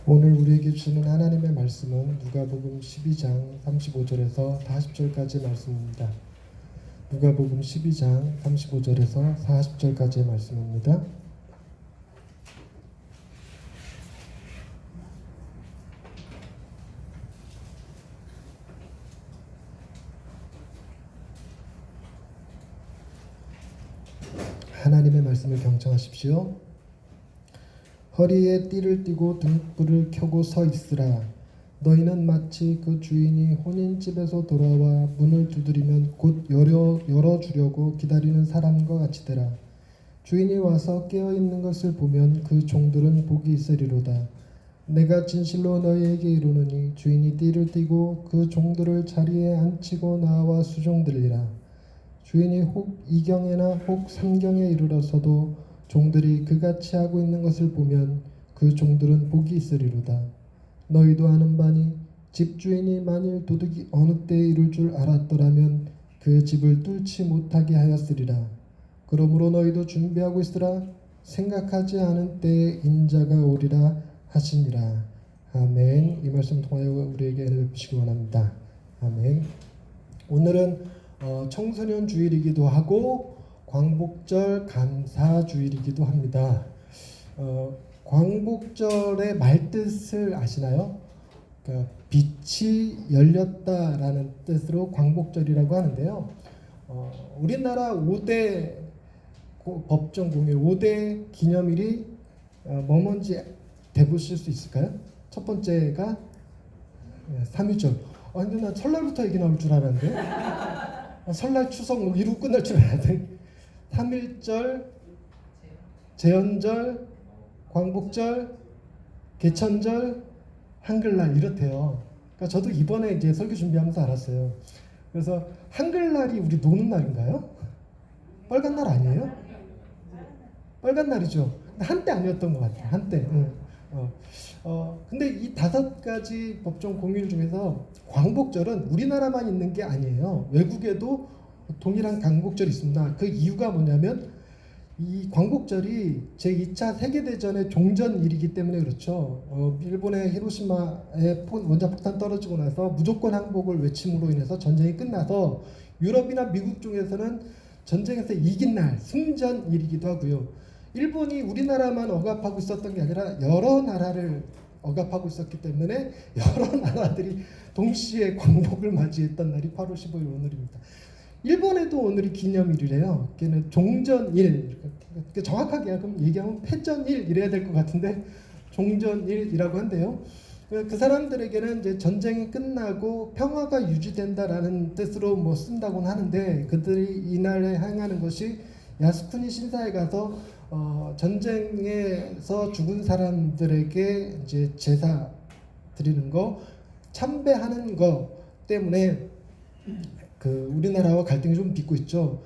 오늘 우리에게 주시는 하나님의 말씀은 누가복음 12장 35절에서 40절까지의 말씀입니다. 누가복음 12장 35절에서 40절까지의 말씀입니다. 하나님의 말씀을 경청하십시오. 허리에 띠를 띠고 등불을 켜고 서 있으라. 너희는 마치 그 주인이 혼인집에서 돌아와 문을 두드리면 곧 열어주려고 기다리는 사람과 같이 되라. 주인이 와서 깨어있는 것을 보면 그 종들은 복이 있으리로다. 내가 진실로 너희에게 이르노니 주인이 띠를 띠고 그 종들을 자리에 앉히고 나와 수종들리라. 주인이 혹 이경에나 혹 삼경에 이르러서도 종들이 그같이 하고 있는 것을 보면 그 종들은 복이 있으리로다. 너희도 아는 바니 집주인이 만일 도둑이 어느 때에 이룰 줄 알았더라면 그 집을 뚫지 못하게 하였으리라. 그러므로 너희도 준비하고 있으라. 생각하지 않은 때에 인자가 오리라 하시니라. 아멘. 이 말씀 통하여 우리에게 은혜 베푸시기 원합니다. 아멘. 오늘은 청소년 주일이기도 하고 광복절 감사주일이기도 합니다. 광복절의 말뜻을 아시나요? 그러니까 빛이 열렸다라는 뜻으로 광복절이라고 하는데요. 우리나라 5대 법정 공휴일, 5대 기념일이 뭔지 대보실 수 있을까요? 첫 번째가 3.1절. 근데 난 설날부터 얘기 나올 줄 알았는데 설날 추석 뭐 이러고 끝날 줄 알았는데 3.1절, 제헌절, 광복절, 개천절, 한글날 이렇대요. 그러니까 저도 이번에 이제 설교 준비하면서 알았어요. 그래서 한글날이 우리 노는 날인가요? 빨간 날 아니에요? 빨간 날이죠. 한때 아니었던 것 같아요. 한때. 근데 이 5가지 법정 공휴일 중에서 광복절은 우리나라만 있는 게 아니에요. 외국에도 동일한 광복절이 있습니다. 그 이유가 뭐냐면 이 광복절이 제2차 세계대전의 종전일이기 때문에 그렇죠. 일본의 히로시마에 원자폭탄 떨어지고 나서 무조건 항복을 외침으로 인해서 전쟁이 끝나서 유럽이나 미국 중에서는 전쟁에서 이긴 날, 승전일이기도 하고요. 일본이 우리나라만 억압하고 있었던 게 아니라 여러 나라를 억압하고 있었기 때문에 여러 나라들이 동시에 광복을 맞이했던 날이 8월 15일 오늘입니다. 일본에도 오늘이 기념일이래요. 걔는 종전일. 정확하게 얘기하면 패전일 이래야 될 것 같은데 종전일이라고 한대요. 그 사람들에게는 이제 전쟁이 끝나고 평화가 유지된다라는 뜻으로 뭐 쓴다고는 하는데 그들이 이날에 행하는 것이 야스쿠니 신사에 가서 전쟁에서 죽은 사람들에게 이제 제사 드리는 거, 참배하는 거 때문에 그 우리나라와 갈등이 좀 빚고 있죠.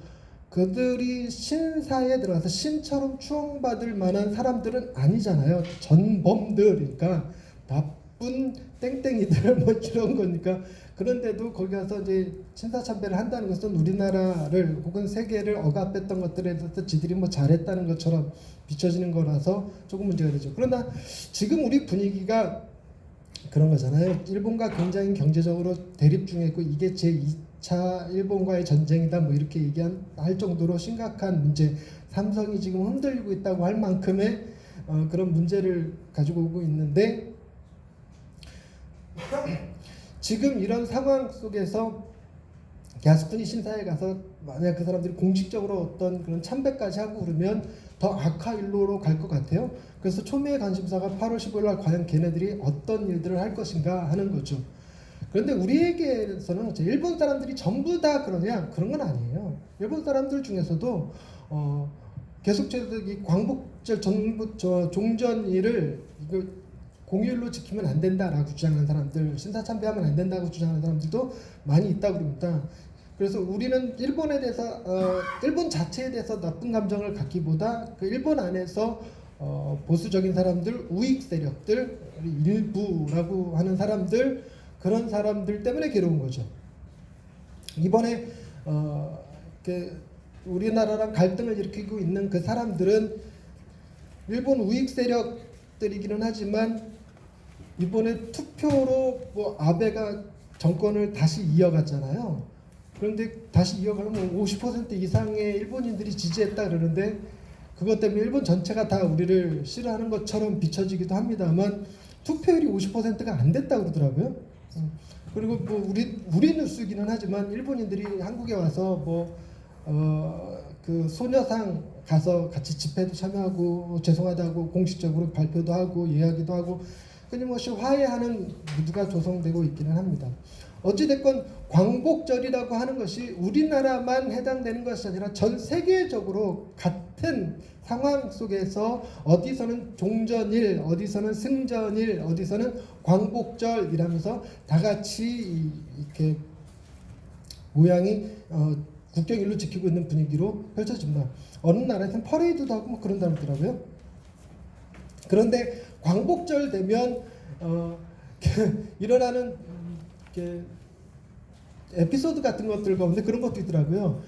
그들이 신사에 들어가서 신처럼 추앙받을 만한 사람들은 아니잖아요. 전범들이니까 나쁜 땡땡이들 뭐 이런 거니까. 그런데도 거기 가서 이제 신사 참배를 한다는 것은 우리나라를 혹은 세계를 억압했던 것들에 대해서 지들이 뭐 잘했다는 것처럼 비춰지는 거라서 조금 문제가 되죠. 그러나 지금 우리 분위기가 그런 거잖아요. 일본과 굉장히 경제적으로 대립 중에 있고 이게 제2차 일본과의 전쟁이다 뭐 이렇게 할 정도로 심각한 문제, 삼성이 지금 흔들리고 있다고 할 만큼의 그런 문제를 가지고 오고 있는데 지금 이런 상황 속에서 야스쿠니 신사에 가서 만약 그 사람들이 공식적으로 어떤 그런 참배까지 하고 그러면 더 악화 일로로 갈 것 같아요. 그래서 초미의 관심사가 8월 15일 날 과연 걔네들이 어떤 일들을 할 것인가 하는 거죠. 그런데 우리에게서는 일본 사람들이 전부 다 그러냐? 그런 건 아니에요. 일본 사람들 중에서도 계속해서 이 광복절 종전일을 이거 공휴일로 지키면 안 된다라고 주장하는 사람들, 신사 참배하면 안 된다고 주장하는 사람들도 많이 있다고 그럽니다. 그래서 우리는 일본에 대해서 일본 자체에 대해서 나쁜 감정을 갖기보다 그 일본 안에서 보수적인 사람들, 우익 세력들, 일부라고 하는 사람들, 그런 사람들 때문에 괴로운 거죠. 이번에 우리나라랑 갈등을 일으키고 있는 그 사람들은 일본 우익 세력들이기는 하지만 이번에 투표로 뭐 아베가 정권을 다시 이어갔잖아요. 그런데 다시 이어가면 50% 이상의 일본인들이 지지했다 그러는데 그것 때문에 일본 전체가 다 우리를 싫어하는 것처럼 비춰지기도 합니다만 투표율이 50%가 안 됐다 그러더라고요. 그리고 뭐 우리 뉴스기는 하지만 일본인들이 한국에 와서 뭐 그 소녀상 가서 같이 집회도 참여하고 죄송하다고 공식적으로 발표도 하고 이야기도 하고 끊임없이 화해하는 무드가 조성되고 있기는 합니다. 어찌됐건 광복절이라고 하는 것이 우리나라만 해당되는 것이 아니라 전 세계적으로 같은 상황 속에서 어디서는 종전일, 어디서는 승전일, 어디서는 광복절이라면서 다 같이 이렇게 모양이 국경일로 지키고 있는 분위기로 펼쳐집니다. 어느 나라에서는 퍼레이드도 하고 뭐 그런다고 하더라고요. 그런데 광복절 되면 일어나는 에피소드 같은 것들 가운데 그런 것도 있더라고요.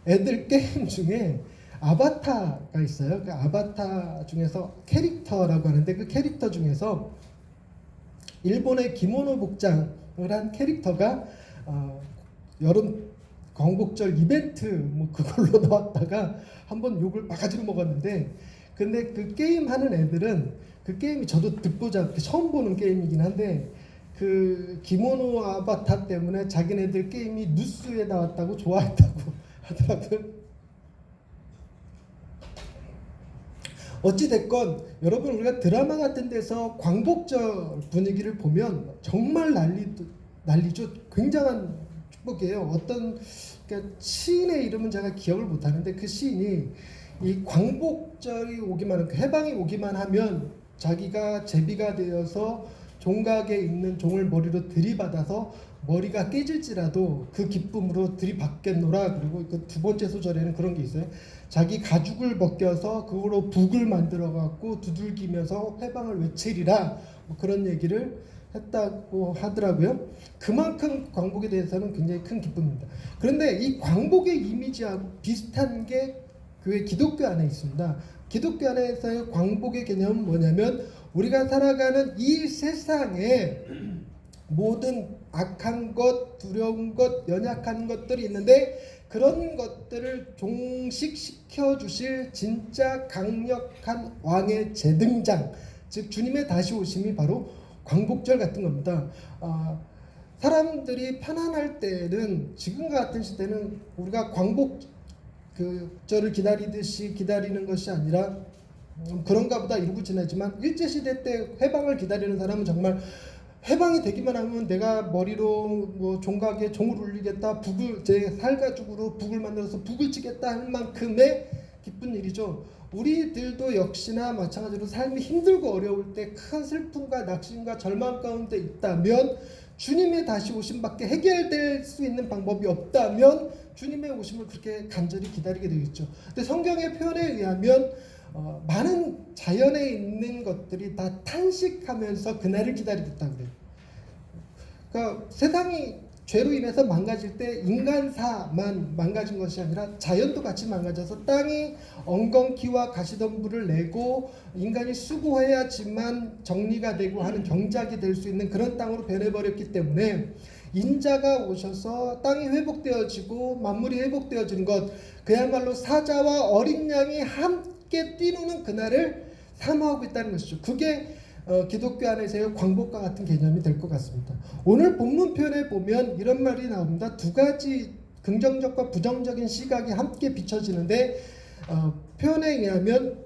애들 게임 중에 아바타가 있어요. 그 아바타 중에서 캐릭터라고 하는데 그 캐릭터 중에서 일본의 기모노 복장을 한 캐릭터가 여름 광복절 이벤트 뭐 그걸로 나왔다가 한번 욕을 바가지로 먹었는데 근데 그 게임 하는 애들은 그 게임이 저도 듣보자 처음 보는 게임이긴 한데 그 기모노 아바타 때문에 자기네들 게임이 뉴스에 나왔다고 좋아했다고 하더라고요. 어찌됐건 여러분 우리가 드라마 같은 데서 광복절 분위기를 보면 정말 난리죠. 굉장한 축복이에요. 어떤 그러니까 시인의 이름은 제가 기억을 못하는데 그 시인이 이 광복절이 오기만 하면 해방이 오기만 하면 자기가 제비가 되어서 종각에 있는 종을 머리로 들이받아서 머리가 깨질지라도 그 기쁨으로 들이받겠노라. 그리고 그 두 번째 소절에는 그런 게 있어요. 자기 가죽을 벗겨서 그거로 북을 만들어 갖고 두들기면서 해방을 외치리라. 뭐 그런 얘기를 했다고 하더라고요. 그만큼 광복에 대해서는 굉장히 큰 기쁨입니다. 그런데 이 광복의 이미지하고 비슷한 게 교회 기독교 안에 있습니다. 기독교 안에서의 광복의 개념은 뭐냐면 우리가 살아가는 이 세상에 모든 악한 것, 두려운 것, 연약한 것들이 있는데 그런 것들을 종식시켜 주실 진짜 강력한 왕의 재등장, 즉 주님의 다시 오심이 바로 광복절 같은 겁니다. 사람들이 편안할 때는 지금과 같은 시대는 우리가 광복절을 기다리듯이 기다리는 것이 아니라 그런가 보다 이러고 지내지만 일제시대 때 해방을 기다리는 사람은 정말 해방이 되기만 하면 내가 머리로 뭐 종각에 종을 울리겠다, 북을 제 살가죽으로 북을 만들어서 북을 치겠다 할 만큼의 기쁜 일이죠. 우리들도 역시나 마찬가지로 삶이 힘들고 어려울 때 큰 슬픔과 낙심과 절망 가운데 있다면 주님의 다시 오심밖에 해결될 수 있는 방법이 없다면 주님의 오심을 그렇게 간절히 기다리게 되겠죠. 근데 성경의 표현에 의하면 많은 자연에 있는 것들이 다 탄식하면서 그날을 기다리겠다 그래요. 그러니까 세상이 죄로 인해서 망가질 때 인간사만 망가진 것이 아니라 자연도 같이 망가져서 땅이 엉겅퀴와 가시덤불을 내고 인간이 수고해야지만 정리가 되고 하는 경작이 될 수 있는 그런 땅으로 변해버렸기 때문에 인자가 오셔서 땅이 회복되어지고 만물이 회복되어지는 것, 그야말로 사자와 어린 양이 함께 뛰노는 그날을 사모하고 있다는 것이죠. 그게 기독교 안에서의 광복과 같은 개념이 될 것 같습니다. 오늘 본문 표현에 보면 이런 말이 나옵니다. 두 가지 긍정적과 부정적인 시각이 함께 비춰지는데 표현에 의하면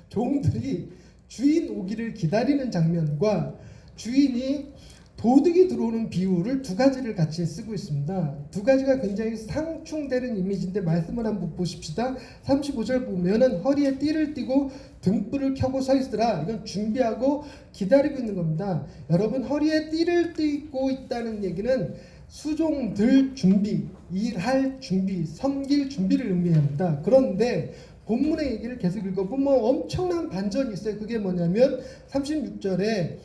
종들이 주인 오기를 기다리는 장면과 주인이 도둑이 들어오는 비유를 두 가지를 같이 쓰고 있습니다. 두 가지가 굉장히 상충되는 이미지인데 말씀을 한번 보십시다. 35절 보면은 허리에 띠를 띠고 등불을 켜고 서 있으라. 이건 준비하고 기다리고 있는 겁니다. 여러분 허리에 띠를 띠고 있다는 얘기는 수종들 준비, 일할 준비, 섬길 준비를 의미합니다. 그런데 본문의 얘기를 계속 읽어보면 엄청난 반전이 있어요. 그게 뭐냐면 37절에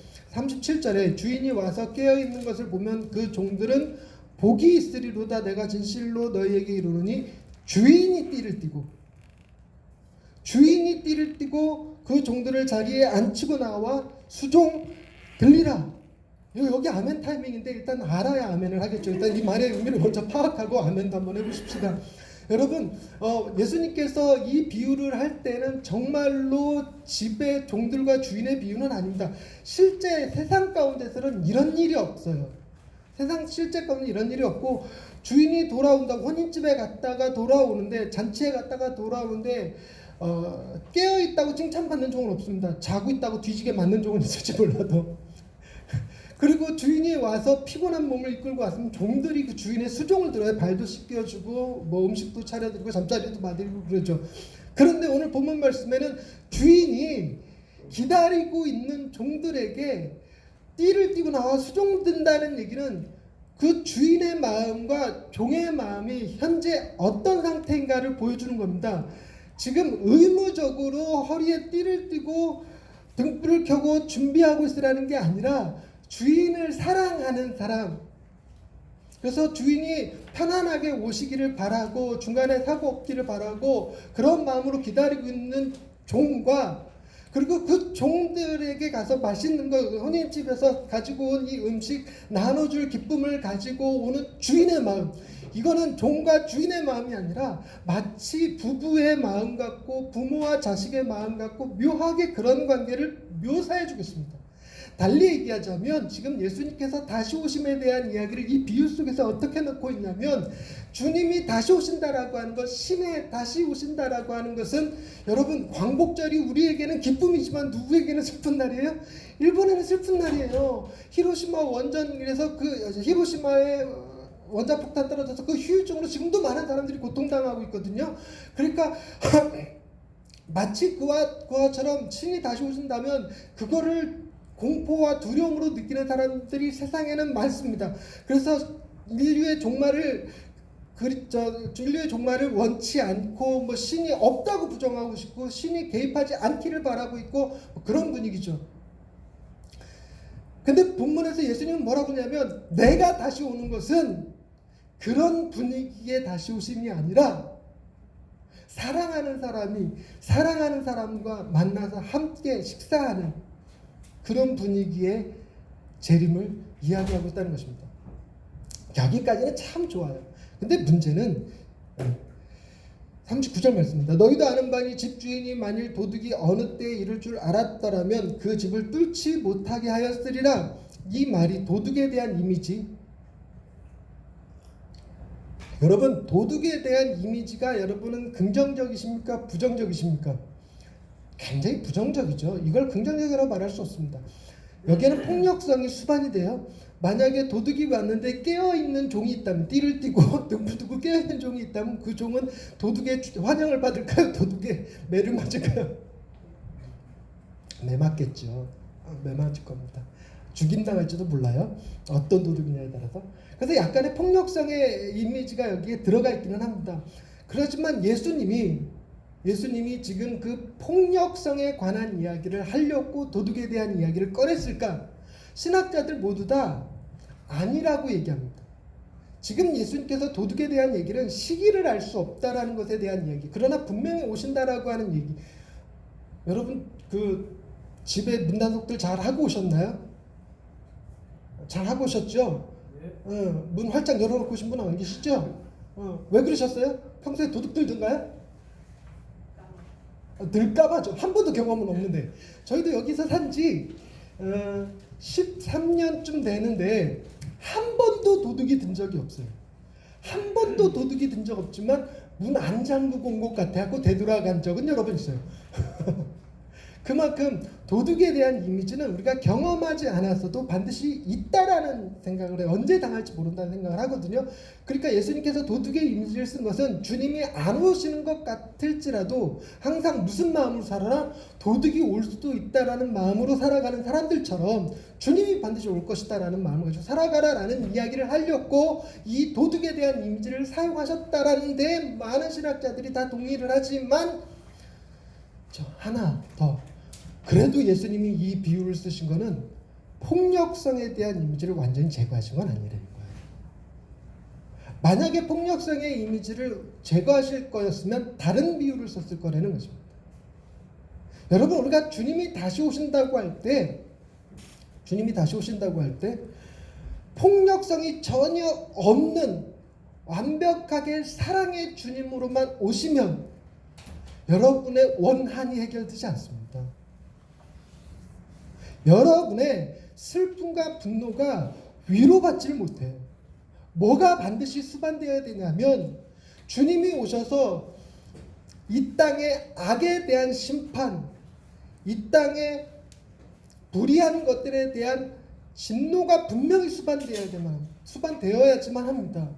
주인이 와서 깨어있는 것을 보면 그 종들은 복이 있으리로다. 내가 진실로 너희에게 이르노니 주인이 띠를 띠고 그 종들을 자리에 앉히고 나와 수종 들리라. 여기 아멘 타이밍인데 일단 알아야 아멘을 하겠죠. 일단 이 말의 의미를 먼저 파악하고 아멘도 한번 해보십시다. 여러분, 예수님께서 이 비유를 할 때는 정말로 집의 종들과 주인의 비유는 아닙니다. 실제 세상 가운데서는 이런 일이 없어요. 세상 실제 가운데 이런 일이 없고, 주인이 돌아온다고 혼인집에 갔다가 돌아오는데, 잔치에 갔다가 돌아오는데 깨어있다고 칭찬받는 종은 없습니다. 자고 있다고 뒤지게 맞는 종은 있을지 몰라도. 그리고 주인이 와서 피곤한 몸을 이끌고 왔으면 종들이 그 주인의 수종을 들어야 발도 씻겨주고 뭐 음식도 차려드리고 잠자리도 받으리고 그러죠. 그런데 오늘 본문 말씀에는 주인이 기다리고 있는 종들에게 띠를 띠고 나와 수종 든다는 얘기는 그 주인의 마음과 종의 마음이 현재 어떤 상태인가를 보여주는 겁니다. 지금 의무적으로 허리에 띠를 띠고 등불을 켜고 준비하고 있으라는 게 아니라 주인을 사랑하는 사람, 그래서 주인이 편안하게 오시기를 바라고 중간에 사고 없기를 바라고 그런 마음으로 기다리고 있는 종과, 그리고 그 종들에게 가서 맛있는 거 혼인집에서 가지고 온 이 음식 나눠줄 기쁨을 가지고 오는 주인의 마음, 이거는 종과 주인의 마음이 아니라 마치 부부의 마음 같고 부모와 자식의 마음 같고 묘하게 그런 관계를 묘사해 주겠습니다. 달리 얘기하자면 지금 예수님께서 다시 오심에 대한 이야기를 이 비유 속에서 어떻게 넣고 있냐면, 주님이 다시 오신다라고 하는 것, 신에 다시 오신다라고 하는 것은 여러분 광복절이 우리에게는 기쁨이지만 누구에게는 슬픈 날이에요? 일본에는 슬픈 날이에요. 히로시마 원전에서 그 히로시마에 원자폭탄 떨어져서 그 후유증으로 지금도 많은 사람들이 고통당하고 있거든요. 그러니까 마치 그와처럼 신이 다시 오신다면 그거를 공포와 두려움으로 느끼는 사람들이 세상에는 많습니다. 그래서 인류의 종말을 원치 않고 뭐 신이 없다고 부정하고 싶고 신이 개입하지 않기를 바라고 있고 그런 분위기죠. 근데 본문에서 예수님은 뭐라고 하냐면, 내가 다시 오는 것은 그런 분위기에 다시 오심이 아니라 사랑하는 사람과 만나서 함께 식사하는 그런 분위기의 재림을 이야기하고 있다는 것입니다. 여기까지는 참 좋아요. 근데 문제는 39절 말씀입니다. 너희도 아는 바니 집주인이 만일 도둑이 어느 때에 이를 줄 알았더라면 그 집을 뚫지 못하게 하였으리라. 이 말이 도둑에 대한 이미지, 여러분 도둑에 대한 이미지가 여러분은 긍정적이십니까? 부정적이십니까? 굉장히 부정적이죠. 이걸 긍정적이라고 말할 수 없습니다. 여기에는 폭력성이 수반이 돼요. 만약에 도둑이 왔는데 깨어있는 종이 있다면, 띠를 띠고 등불 두고 깨어있는 종이 있다면 그 종은 도둑의 환영을 받을까요? 도둑의 매를 맞을까요? 매 맞겠죠. 매 맞을 겁니다. 죽임당할지도 몰라요. 어떤 도둑이냐에 따라서. 그래서 약간의 폭력성의 이미지가 여기에 들어가 있기는 합니다. 그렇지만 예수님이 지금 그 폭력성에 관한 이야기를 하려고 도둑에 대한 이야기를 꺼냈을까? 신학자들 모두 다 아니라고 얘기합니다. 지금 예수님께서 도둑에 대한 얘기는 시기를 알 수 없다라는 것에 대한 이야기, 그러나 분명히 오신다라고 하는 얘기. 여러분 그 집에 문단속들 잘 하고 오셨나요? 잘 하고 오셨죠? 문 활짝 열어놓고 오신 분 안 계시죠? 왜 그러셨어요? 평소에 도둑 들던가요? 들까봐 한 번도 경험은 없는데, 저희도 여기서 산지 13년쯤 되는데 한 번도 도둑이 든 적이 없어요. 한 번도 도둑이 든 적 없지만 문 안 잠그고 온 것 같아갖고 되돌아간 적은 여러 번 있어요. 그만큼 도둑에 대한 이미지는 우리가 경험하지 않았어도 반드시 있다라는 생각을 해요. 언제 당할지 모른다는 생각을 하거든요. 그러니까 예수님께서 도둑의 이미지를 쓴 것은 주님이 안 오시는 것 같을지라도 항상 무슨 마음으로 살아라? 도둑이 올 수도 있다라는 마음으로 살아가는 사람들처럼 주님이 반드시 올 것이다라는 마음을 가지고 살아가라라는 이야기를 하려고 이 도둑에 대한 이미지를 사용하셨다라는 데 많은 신학자들이 다 동의를 하지만, 저 하나 더, 그래도 예수님이 이 비유를 쓰신 거는 폭력성에 대한 이미지를 완전히 제거하신 건 아니라는 거예요. 만약에 폭력성의 이미지를 제거하실 거였으면 다른 비유를 썼을 거라는 것입니다. 여러분, 우리가 주님이 다시 오신다고 할 때, 폭력성이 전혀 없는 완벽하게 사랑의 주님으로만 오시면 여러분의 원한이 해결되지 않습니다. 여러분의 슬픔과 분노가 위로받지를 못해요. 뭐가 반드시 수반되어야 되냐면 주님이 오셔서 이 땅의 악에 대한 심판, 이 땅의 불의한 것들에 대한 진노가 분명히 수반되어야지만 합니다.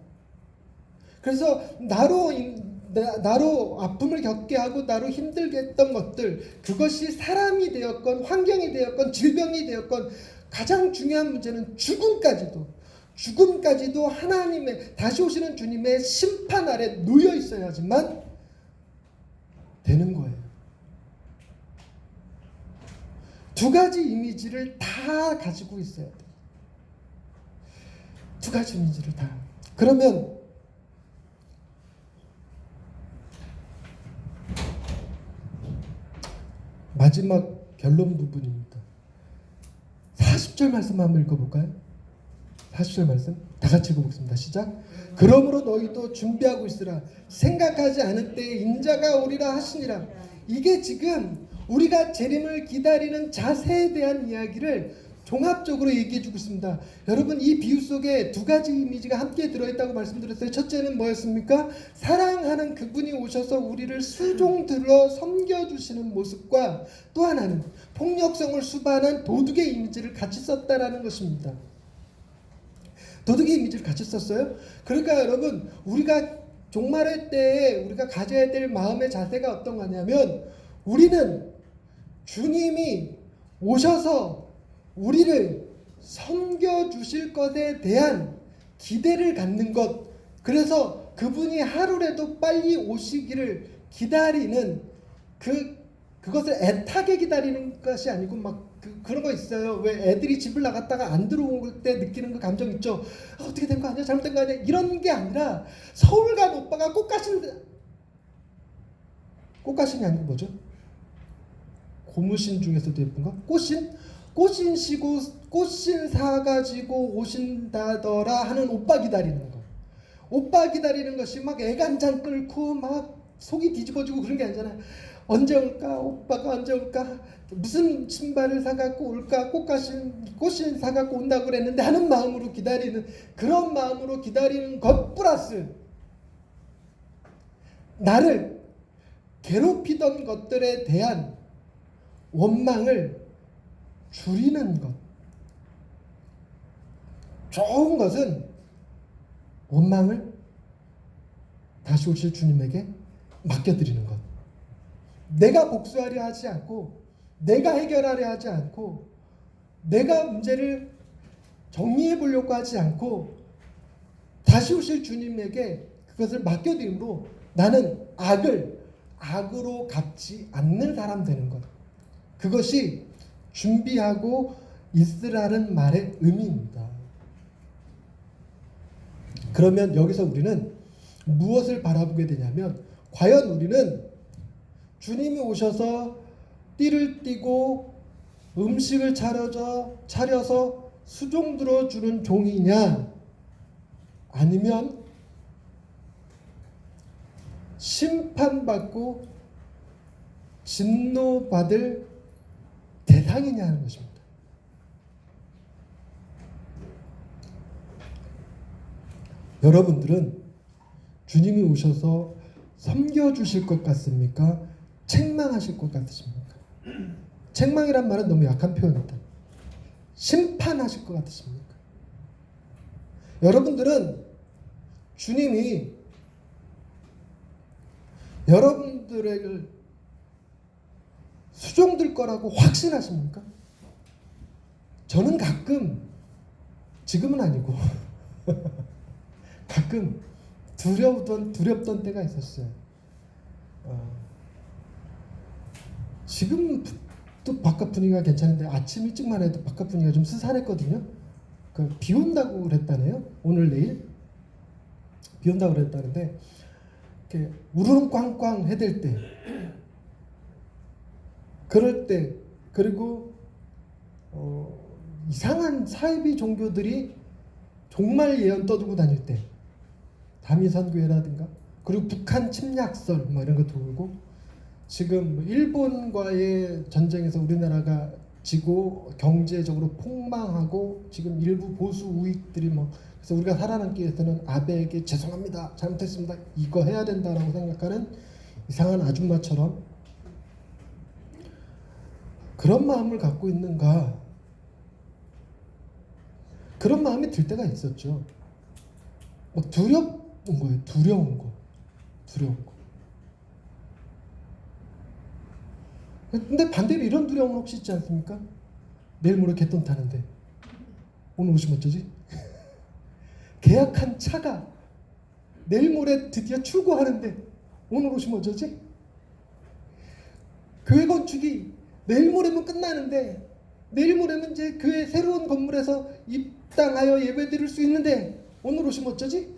그래서 나로 아픔을 겪게 하고 나로 힘들게 했던 것들, 그것이 사람이 되었건 환경이 되었건 질병이 되었건 가장 중요한 문제는 죽음까지도 하나님의 다시 오시는 주님의 심판 아래 놓여 있어야지만 되는 거예요. 두 가지 이미지를 다 가지고 있어야 돼요. 두 가지 이미지를 다. 그러면 마지막 결론 부분입니다. 40절 말씀 한번 읽어볼까요? 40절 말씀 다 같이 읽어보겠습니다. 시작. 그러므로 너희도 준비하고 있으라. 생각하지 않을 때에 인자가 오리라 하시니라. 이게 지금 우리가 재림을 기다리는 자세에 대한 이야기를 종합적으로 얘기해주고 있습니다. 여러분, 이 비유 속에 두 가지 이미지가 함께 들어있다고 말씀드렸어요. 첫째는 뭐였습니까? 사랑하는 그분이 오셔서 우리를 수종들어 섬겨주시는 모습과, 또 하나는 폭력성을 수반한 도둑의 이미지를 같이 썼다라는 것입니다. 도둑의 이미지를 같이 썼어요. 그러니까 여러분, 우리가 종말의 때에 우리가 가져야 될 마음의 자세가 어떤 거냐면, 우리는 주님이 오셔서 우리를 섬겨주실 것에 대한 기대를 갖는 것, 그래서 그분이 하루라도 빨리 오시기를 기다리는 그것을 애타게 기다리는 것이 아니고 그런 거 있어요. 왜 애들이 집을 나갔다가 안 들어올 때 느끼는 그 감정 있죠. 어떻게 된 거 아니야? 잘못된 거 아니야? 이런 게 아니라 서울 간 오빠가 꽃가신이 아니고 뭐죠? 고무신 중에서도 예쁜가? 꽃신 시고 꽃신 사가지고 오신다더라 하는 오빠 기다리는 거. 오빠 기다리는 것이 막 애간장 끓고 막 속이 뒤집어지고 그런 게 아니잖아요. 언제 올까? 오빠가 언제 올까? 무슨 신발을 사갖고 올까? 꽃신 사갖고 온다고 그랬는데 하는 마음으로 기다리는, 그런 마음으로 기다리는 것 플러스 나를 괴롭히던 것들에 대한 원망을 줄이는 것. 좋은 것은 원망을 다시 오실 주님에게 맡겨드리는 것. 내가 복수하려 하지 않고, 내가 해결하려 하지 않고, 내가 문제를 정리해 보려고 하지 않고, 다시 오실 주님에게 그것을 맡겨드림으로 나는 악으로 갚지 않는 사람 되는 것. 그것이 준비하고 있으라는 말의 의미입니다. 그러면 여기서 우리는 무엇을 바라보게 되냐면, 과연 우리는 주님이 오셔서 띠를 띠고 음식을 차려서 수종들어 주는 종이냐, 아니면 심판받고 진노받을 대상이냐 하는 것입니다. 여러분들은 주님이 오셔서 섬겨주실 것 같습니까? 책망하실 것 같으십니까? 책망이란 말은 너무 약한 표현이다. 심판하실 것 같으십니까? 여러분들은 주님이 여러분들을 수종들 거라고 확신하십니까? 저는 가끔, 지금은 아니고 가끔 두렵던 때가 있었어요. 지금 또 바깥 분위기가 괜찮은데 아침 일찍만 해도 바깥 분위기가 좀 스산했거든요. 비 온다고 그랬다네요. 오늘 내일 비 온다고 그랬다는데, 이렇게 우르릉 꽝꽝 해댈 때 그럴 때, 그리고 이상한 사이비 종교들이 정말 예언 떠들고 다닐 때, 다미선교회라든가, 그리고 북한 침략설 뭐 이런 거 돌고, 지금 일본과의 전쟁에서 우리나라가 지고 경제적으로 폭망하고 지금 일부 보수 우익들이 뭐, 그래서 우리가 살아남기 위해서는 아베에게 죄송합니다, 잘못했습니다, 이거 해야 된다라고 생각하는 이상한 아줌마처럼 그런 마음을 갖고 있는가? 그런 마음이 들 때가 있었죠. 막 두려운 거예요. 두려운 거. 근데 반대로 이런 두려움은 혹시 있지 않습니까? 내일 모레 개돈 타는데 오늘 오시면 어쩌지? 계약한 차가 내일 모레 드디어 출고하는데 오늘 오시면 어쩌지? 교회 건축이 내일 모레면 끝나는데 내일 모레면 이제 교회 새로운 건물에서 입당하여 예배 드릴 수 있는데 오늘 오시면 어쩌지?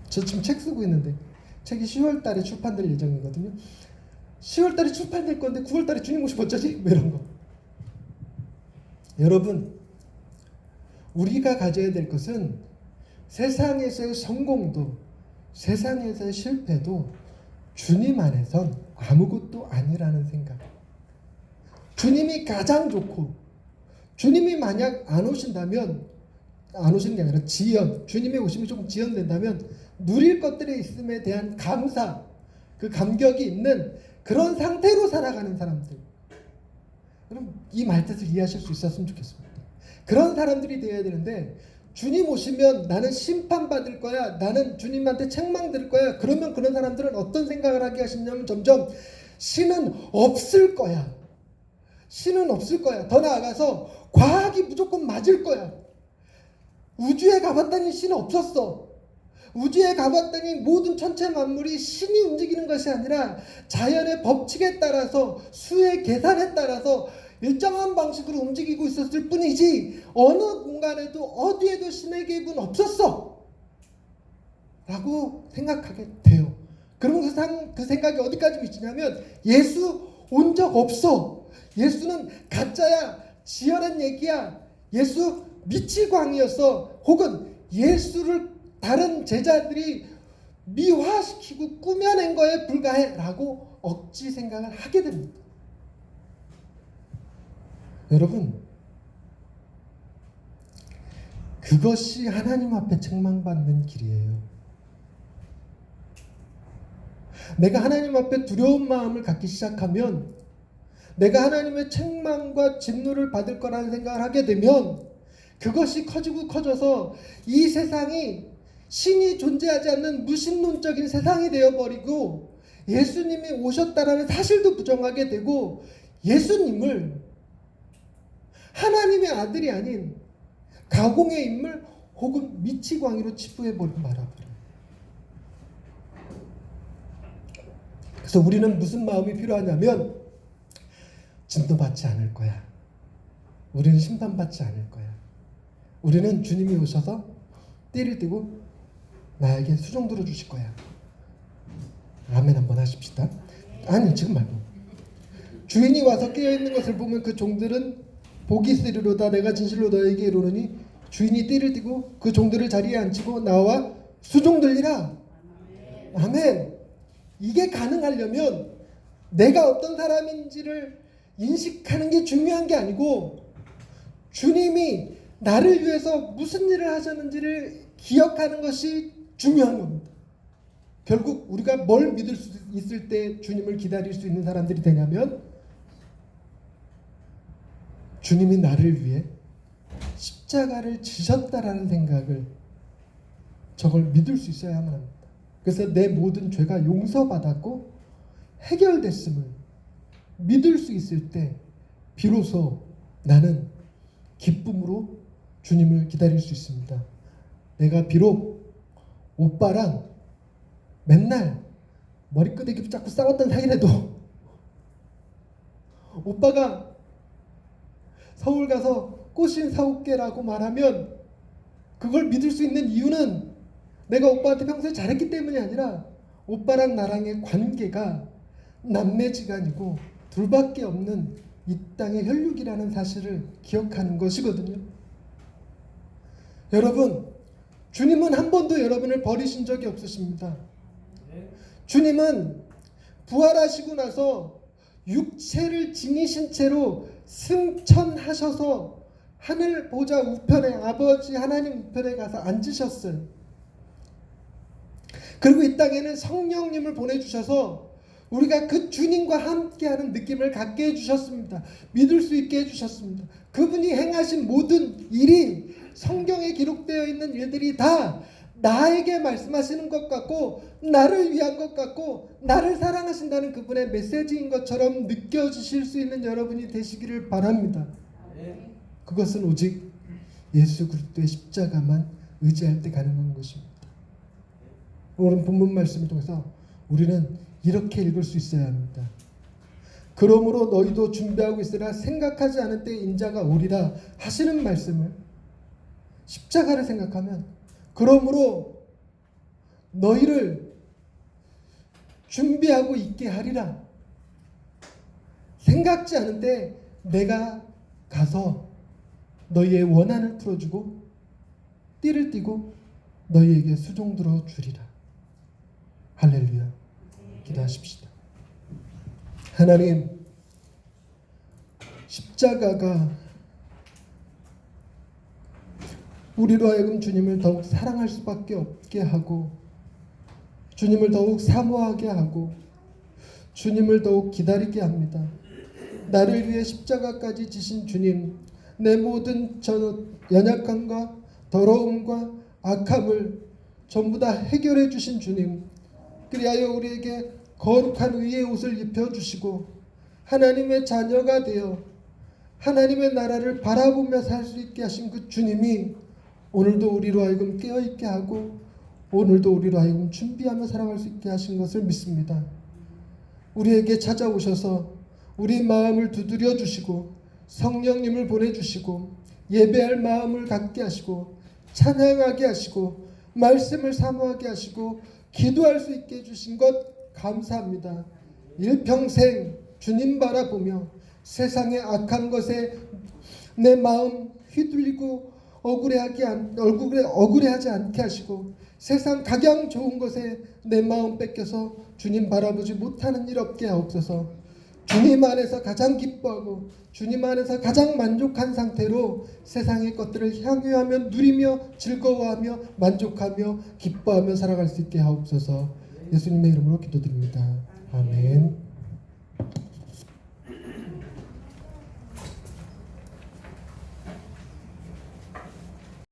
저 지금 책 쓰고 있는데 책이 10월 달에 출판될 예정이거든요. 10월 달에 출판될 건데 9월 달에 주님 오시면 어쩌지? 뭐 이런 거. 여러분, 우리가 가져야 될 것은 세상에서의 성공도 세상에서의 실패도 주님 안에선 아무것도 아니라는 생각. 주님이 가장 좋고, 주님이 만약 안 오신다면, 안 오시는 게 아니라 지연, 주님의 오심이 조금 지연된다면 누릴 것들에 있음에 대한 감사, 그 감격이 있는 그런 상태로 살아가는 사람들. 그럼 이 말뜻을 이해하실 수 있었으면 좋겠습니다. 그런 사람들이 되어야 되는데, 주님 오시면 나는 심판받을 거야, 나는 주님한테 책망 들을 거야, 그러면 그런 사람들은 어떤 생각을 하게 하시냐면 점점 신은 없을 거야. 신은 없을 거야. 더 나아가서 과학이 무조건 맞을 거야. 우주에 가봤더니 신은 없었어. 우주에 가봤더니 모든 천체 만물이 신이 움직이는 것이 아니라 자연의 법칙에 따라서, 수의 계산에 따라서 일정한 방식으로 움직이고 있었을 뿐이지 어느 공간에도 어디에도 신의 개입은 없었어 라고 생각하게 돼요. 그러면 그 생각이 어디까지 미치냐면, 예수 온 적 없어, 예수는 가짜야, 지어낸 얘기야, 예수 미치광이었어, 혹은 예수를 다른 제자들이 미화시키고 꾸며낸 거에 불과해 라고 억지 생각을 하게 됩니다. 여러분, 그것이 하나님 앞에 책망받는 길이에요. 내가 하나님 앞에 두려운 마음을 갖기 시작하면, 내가 하나님의 책망과 진노를 받을 거라는 생각을 하게 되면, 그것이 커지고 커져서 이 세상이 신이 존재하지 않는 무신론적인 세상이 되어버리고, 예수님이 오셨다라는 사실도 부정하게 되고, 예수님을 하나님의 아들이 아닌 가공의 인물 혹은 미치광이로 치부해버리고 말아버려요. 그래서 우리는 무슨 마음이 필요하냐면, 진노받지 않을 거야, 우리는 심판받지 않을 거야, 우리는 주님이 오셔서 띠를 띠고 나에게 수종 들어주실 거야. 아멘 한번 하십시다. 아니, 지금 말고, 주인이 와서 깨어있는 것을 보면 그 종들은 복이 있으리로다. 내가 진실로 너에게 이르노니 주인이 띠를 띠고 그 종들을 자리에 앉히고 나와 수종 들리라. 아멘. 이게 가능하려면 내가 어떤 사람인지를 인식하는 게 중요한 게 아니고, 주님이 나를 위해서 무슨 일을 하셨는지를 기억하는 것이 중요한 겁니다. 결국 우리가 뭘 믿을 수 있을 때 주님을 기다릴 수 있는 사람들이 되냐면, 주님이 나를 위해 십자가를 지셨다라는 생각을, 저걸 믿을 수 있어야만 합니다. 그래서 내 모든 죄가 용서받았고 해결됐음을 믿을 수 있을 때 비로소 나는 기쁨으로 주님을 기다릴 수 있습니다. 내가 비록 오빠랑 맨날 머리끄댕이 붙잡고 싸웠던 사이라도, 오빠가 서울 가서 꽃신 사올게라고 말하면 그걸 믿을 수 있는 이유는 내가 오빠한테 평소에 잘했기 때문이 아니라 오빠랑 나랑의 관계가 남매지간이고 둘밖에 없는 이 땅의 혈육이라는 사실을 기억하는 것이거든요. 여러분, 주님은 한 번도 여러분을 버리신 적이 없으십니다. 주님은 부활하시고 나서 육체를 지니신 채로 승천하셔서 하늘 보좌 우편에, 아버지 하나님 우편에 가서 앉으셨어요. 그리고 이 땅에는 성령님을 보내주셔서 우리가 그 주님과 함께하는 느낌을 갖게 해주셨습니다. 믿을 수 있게 해주셨습니다. 그분이 행하신 모든 일이, 성경에 기록되어 있는 일들이 다 나에게 말씀하시는 것 같고, 나를 위한 것 같고, 나를 사랑하신다는 그분의 메시지인 것처럼 느껴지실 수 있는 여러분이 되시기를 바랍니다. 그것은 오직 예수 그리스도의 십자가만 의지할 때 가능한 것입니다. 오늘 본문 말씀을 통해서 우리는 이렇게 읽을 수 있어야 합니다. 그러므로 너희도 준비하고 있으라. 생각하지 않은 때 인자가 오리라 하시는 말씀을, 십자가를 생각하면, 그러므로 너희를 준비하고 있게 하리라. 생각지 않은 때 내가 가서 너희의 원한을 풀어주고 띠를 띠고 너희에게 수종들어 주리라. 할렐루야. 기도하십시다. 하나님, 십자가가 우리로 하여금 주님을 더욱 사랑할 수밖에 없게 하고, 주님을 더욱 사모하게 하고, 주님을 더욱 기다리게 합니다. 나를 위해 십자가까지 지신 주님, 내 모든 연약함과 더러움과 악함을 전부 다 해결해 주신 주님, 그리하여 우리에게 거룩한 의의 옷을 입혀주시고 하나님의 자녀가 되어 하나님의 나라를 바라보며 살 수 있게 하신 그 주님이 오늘도 우리로 하여금 깨어있게 하고, 오늘도 우리로 하여금 준비하며 살아갈 수 있게 하신 것을 믿습니다. 우리에게 찾아오셔서 우리 마음을 두드려 주시고 성령님을 보내주시고 예배할 마음을 갖게 하시고 찬양하게 하시고 말씀을 사모하게 하시고 기도할 수 있게 해주신 것 감사합니다. 일평생 주님 바라보며 세상의 악한 것에 내 마음 휘둘리고 억울해하지 않게 하시고, 세상 각양 좋은 것에 내 마음 뺏겨서 주님 바라보지 못하는 일 없게 하옵소서. 주님 안에서 가장 기뻐하고 주님 안에서 가장 만족한 상태로 세상의 것들을 향유하며 누리며 즐거워하며 만족하며 기뻐하며 살아갈 수 있게 하옵소서. 예수님의 이름으로 기도드립니다. 아멘.